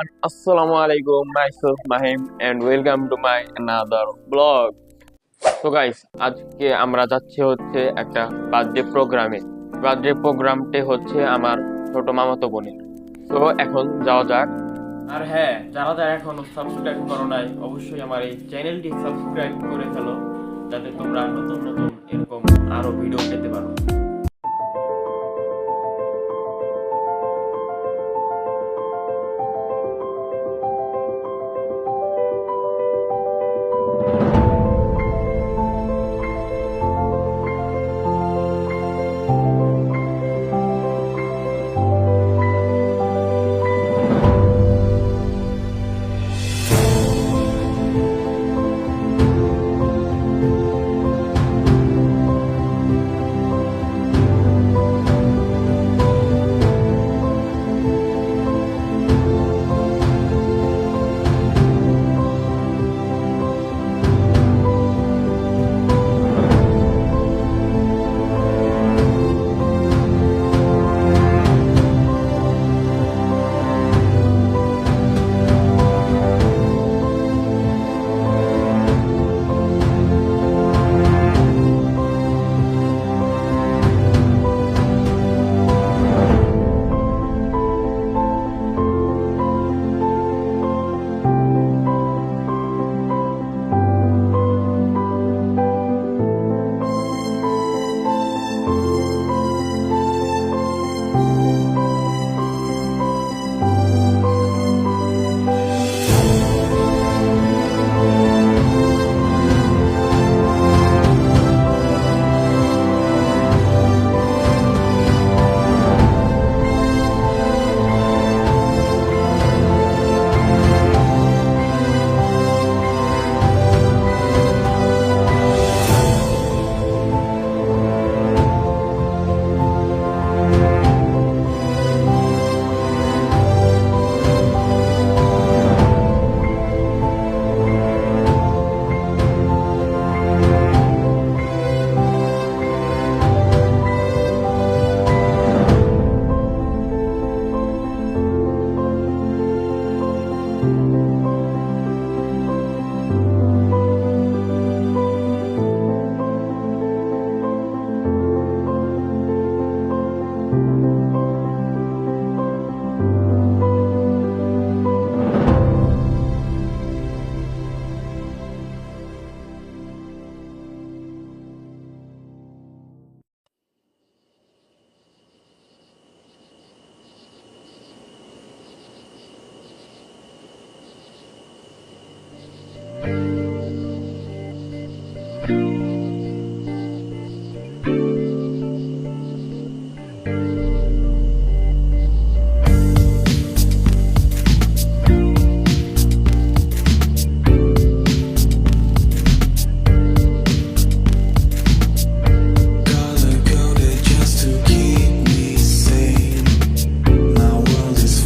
everyone, Assalamu alaikum, myself Mahim and welcome to my another vlog. So guys, আজকে আমরা যাচ্ছি হচ্ছে একটা বার্থডে প্রোগ্রামটি হচ্ছে আমার ছোট মামাতো বোনের। তো এখন যাওয়া যাক। আর হ্যাঁ, যারা যারা এখনো সাবস্ক্রাইব করো নাই অবশ্যই আমার এই চ্যানেলটি সাবস্ক্রাইব করে ফেলো, যাতে তোমরা নতুন নতুন এরকম আরো ভিডিও পেতে পারো।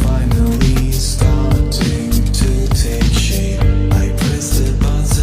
Finally starting to take shape. I press the button.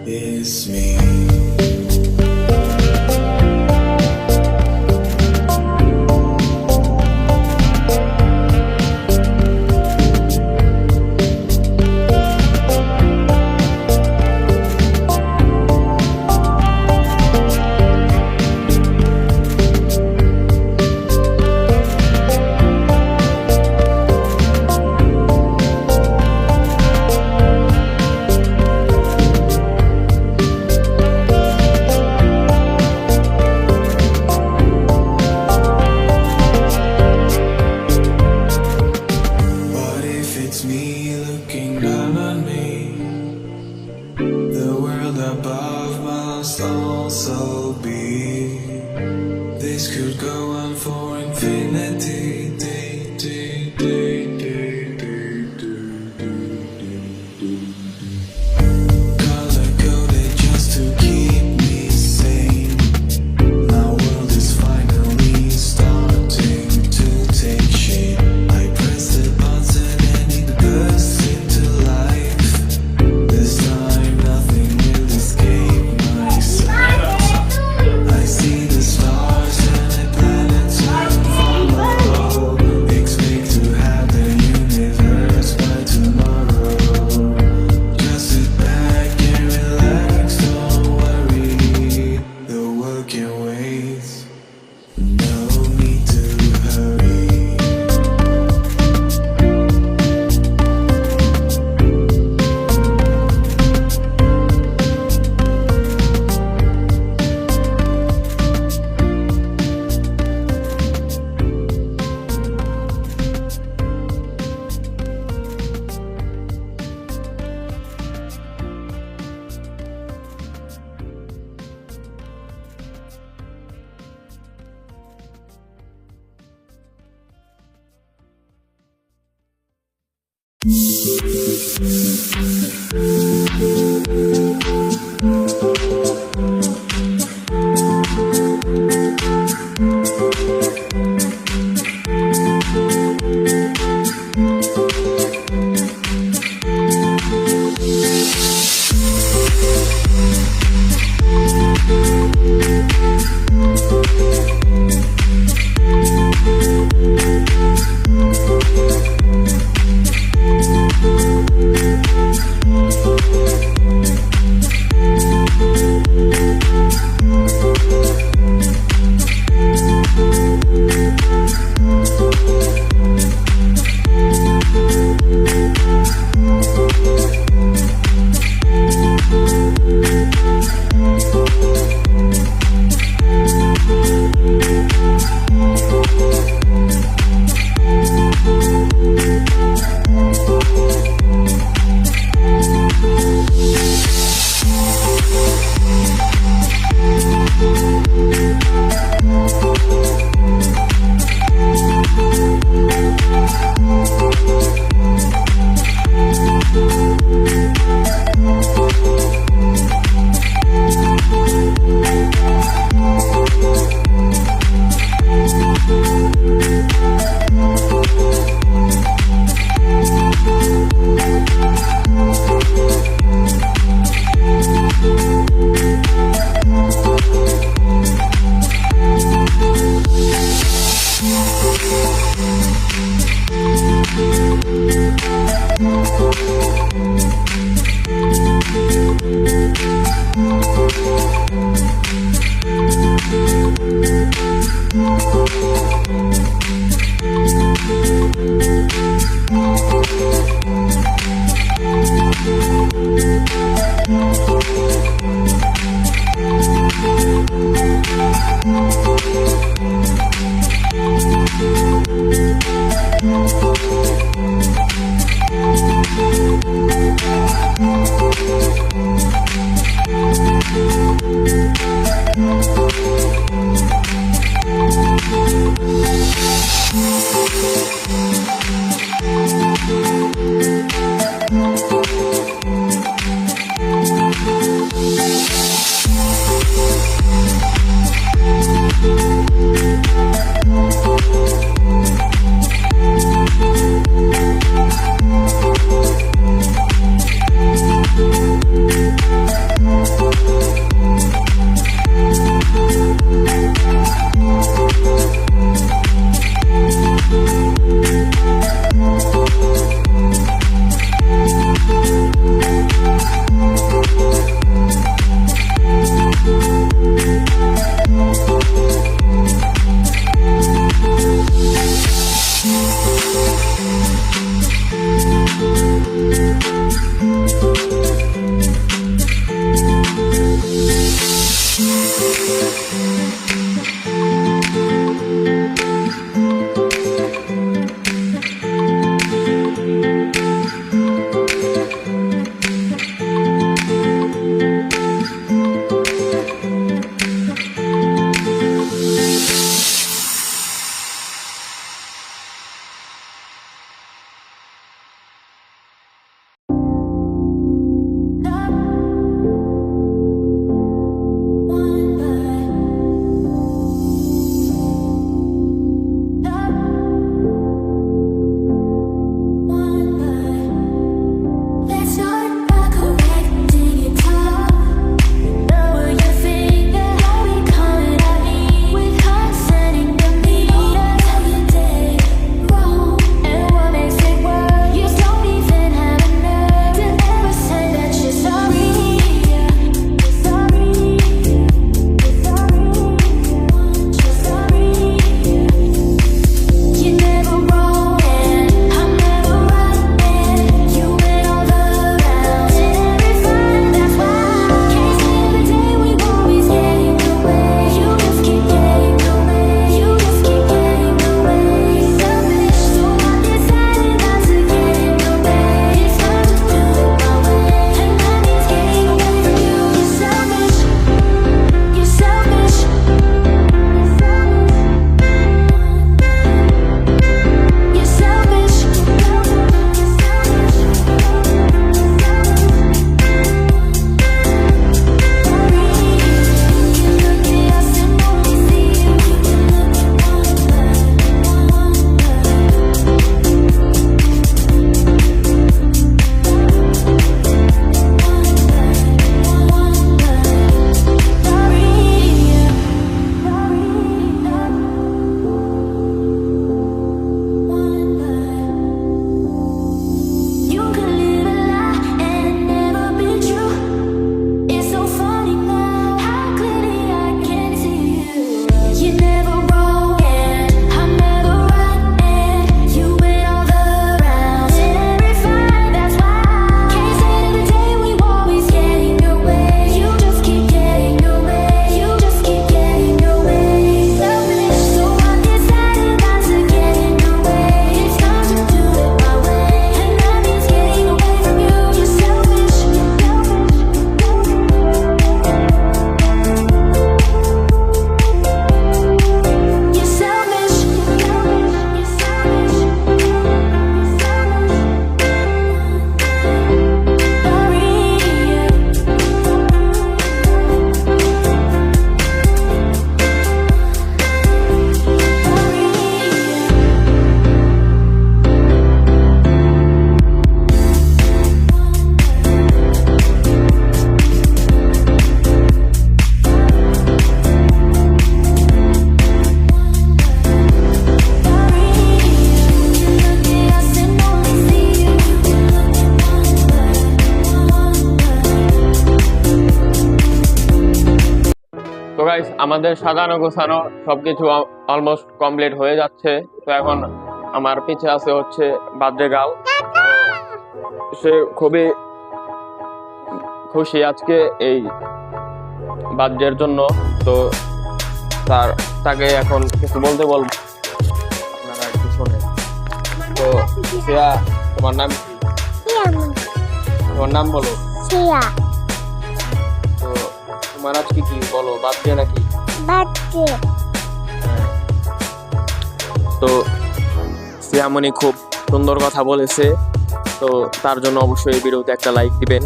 It's me. What if it's me looking down on me? The world above must also be. This could go on for infinity. Color coded just to keep me sane. My world is finally starting to take shape. I press the button and it bursts into life. This time nothing will escape my sight. I see the stars and the planets follow. Expect to have the universe by tomorrow. Just sit back and relax, don't worry. The world can wait. No need to hurry. Guys, আমাদের সাজানো গোছানো সবকিছু almost complete হয়ে যাচ্ছে। তো এখন আমার পিছে আছে হচ্ছে বার্থডে গার্ল। সে খুবই খুশি আজকে এই বার্থডের জন্য। তো তাকে এখন কিছু বলতে বলবো, আপনারা একটু শোনেন। তো শ্রেয়া, তোমার নাম কি? তোমার নাম বলো। তো তোমার আজকে কি বলো, বার্থডে নাকি? তো শ্রেয়ামণি খুব সুন্দর কথা বলেছে, তো তার জন্য অবশ্যই এই ভিডিওতে একটা লাইক দিবেন।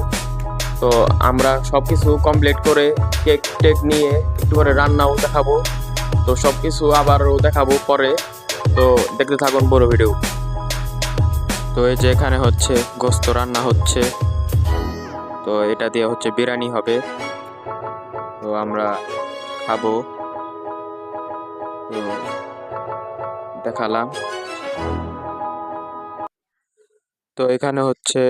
তো আমরা সবকিছু কমপ্লিট করে কেক টেক নিয়ে একটু করে রান্নাও দেখাবো। তো সবকিছু আবারও দেখাবো পরে। তো দেখতে থাকুন বড় ভিডিও। তো এই যে এখানে হচ্ছে গোস্ত রান্না হচ্ছে। তো এটা দিয়ে হচ্ছে বিরিয়ানি হবে। তো আমরা খাবো। তো দেখালাম। তো এখানে হচ্ছে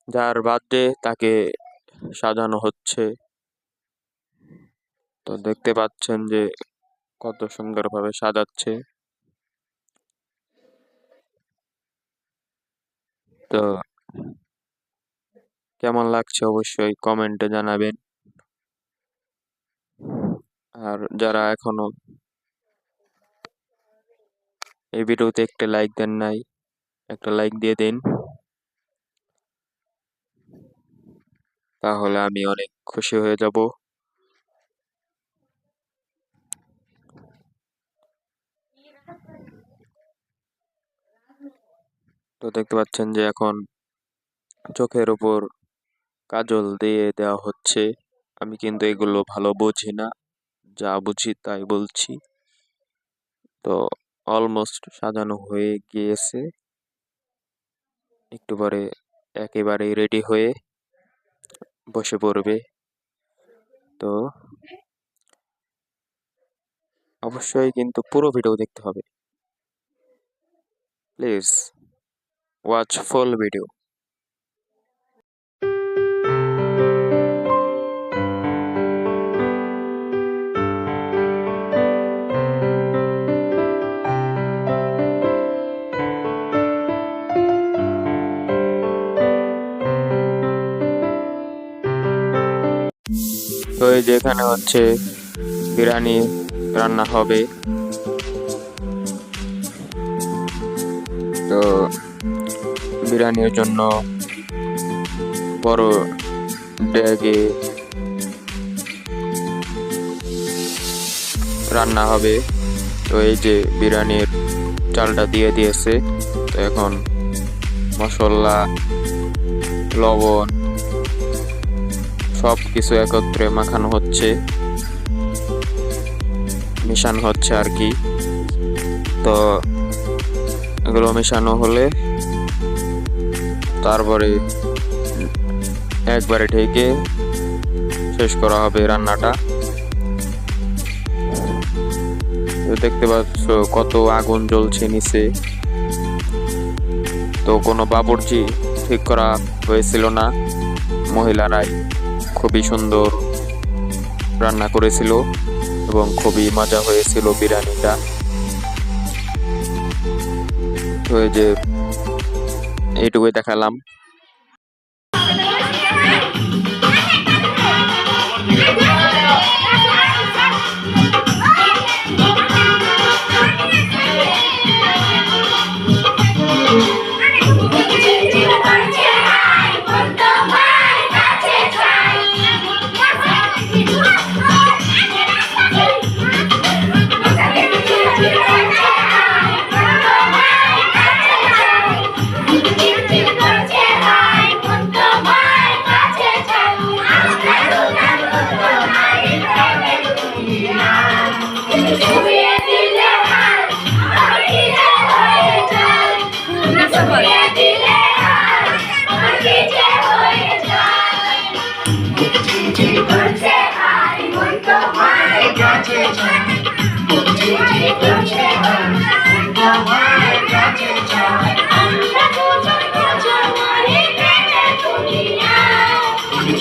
যার বার্থডে তাকে সাজানো হচ্ছে। তো দেখতে পাচ্ছেন যে কত সুন্দরভাবে সাজাচ্ছে। তো কেমন লাগছে অবশ্যই কমেন্টে জানাবেন। আর যারা এখনো এই ভিডিওতে একটা লাইক দেন নাই, একটা লাইক দিয়ে দিন, তাহলে আমি অনেক খুশি হয়ে যাব। তো দেখতে পাচ্ছেন যে এখন চোখের উপর কাজল দিয়ে দেওয়া হচ্ছে। আমি কিন্তু এগুলো ভালো বুঝি না, যা বুঝি তাই বলছি। তো অলমোস্ট সাজানো হয়ে গিয়েছে, একটু পরে একেবারেই রেডি হয়ে বসে পড়বে। তো অবশ্যই কিন্তু পুরো ভিডিও দেখতে হবে, প্লিজ ওয়াচ ফুল ভিডিও। তো এই যে এখানে হচ্ছে বিরিয়ানি রান্না হবে। তো বিরিয়ানির জন্য বড় ডেগে রান্না হবে। তো এই যে বিরিয়ানির চালটা দিয়ে দিয়েছে। তো এখন মশলা, লবণ সব কিছু একত্রে মাখানো হচ্ছে, মিশানো হচ্ছে আর কি। তো এগুলো মেশানো হলে তারপরে একবারে ঢেকে শেষ করা হবে রান্নাটা। দেখতে পাচ্ছ কত আগুন জ্বলছে নিচে। তো কোনো বাবুর্চি ঠিক করা হয়েছিল না, মহিলারাই খুবই সুন্দর রান্না করেছিল এবং খুবই মজা হয়েছিল বিরিয়ানিটা। তো এই যে এইটুকুই দেখালাম।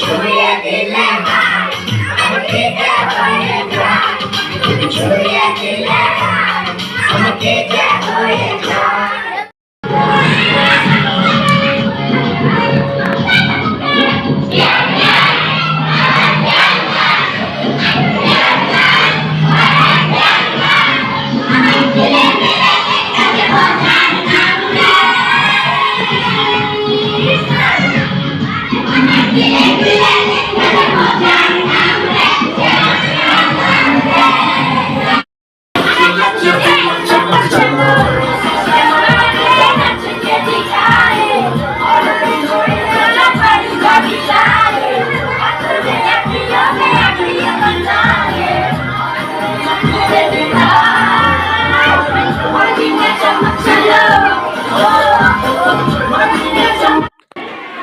ছুঁয়ে দিলে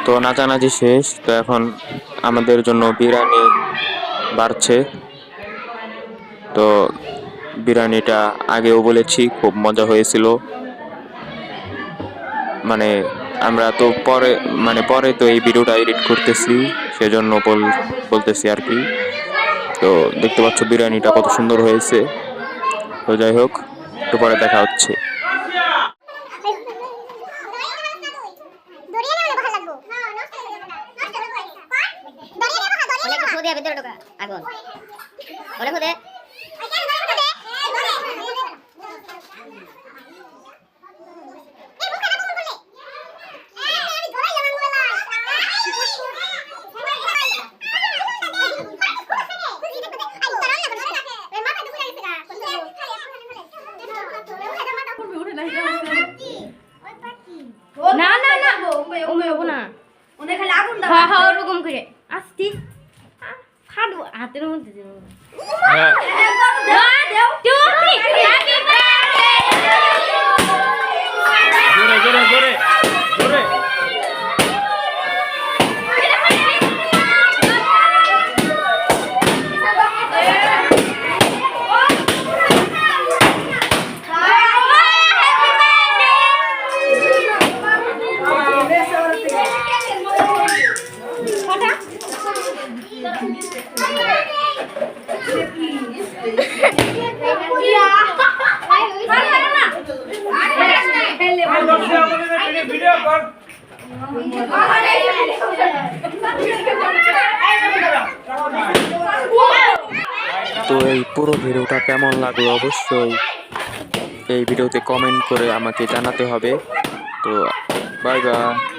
তো নাচানাচি শেষ, তো এখন আমাদের জন্য বিরিয়ানি বাড়ছে। তো বিরিয়ানিটা আগেও বলেছি খুব মজা হয়েছিল। মানে আমরা তো পরে তো এই ভিডিওটা এডিট করতেছি, সেজন্য বলতেছি আর কি। তো দেখতে পাচ্ছ বিরিয়ানিটা কত সুন্দর হয়েছে। তো যাই হোক, একটু পরে দেখা হচ্ছে। আগুন ওরে খুদে না না না ওমে না ওনে খালি আগুন দাও হ্যাঁ হ্যাঁ ওরকম করে আস্তি ফাড়ু হাতের মধ্যে দেব হ্যাঁ দাও দেও হ্যাপি বার্থডে জোরে জোরে জোরে জোরে। তো এই পুরো ভিডিওটা কেমন লাগলো অবশ্যই এই ভিডিওতে কমেন্ট করে আমাকে জানাতে হবে। তো বাই বাই।